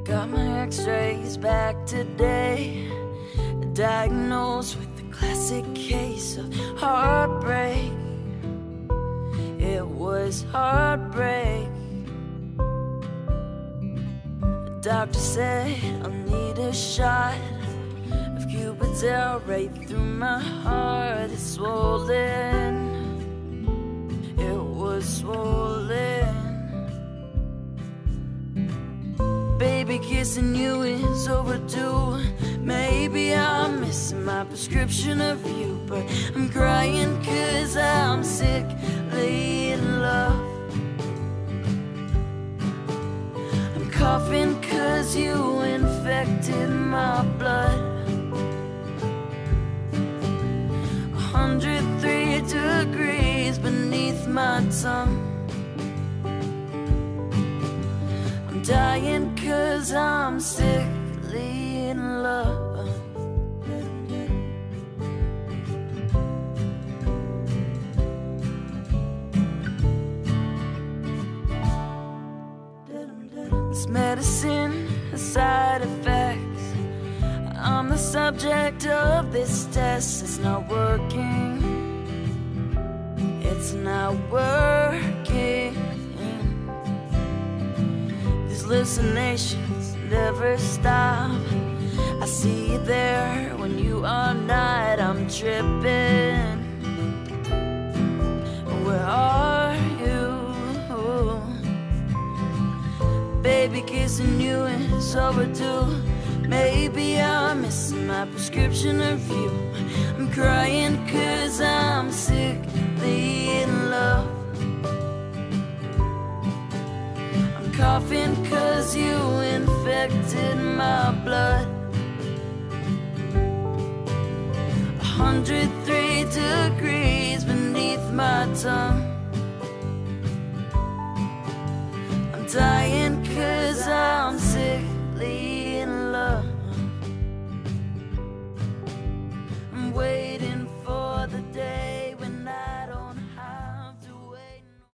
Got my x-rays back today, diagnosed with a classic case of heartbreak. It was heartbreak. The doctor said I'll need a shot of Cupitel right through my heart. It's swollen. It was swollen. Baby, kissing you is overdue. Maybe I'm missing my prescription of you, but I'm crying 'cause I'm sickly in love. I'm coughing 'cause you infected my blood. 103 degrees beneath my tongue. Dying 'cause I'm sickly in love. This medicine has side effects. I'm the subject of this test. It's not working. It's not working. Hallucinations never stop. I see you there when you are not. I'm tripping. Where are you? Baby, kissing you is overdue. Maybe I'm missing my prescription of you. I'm crying 'cause I'm sickly in love. Coughing 'cause you infected my blood. 103 degrees beneath my tongue. I'm dying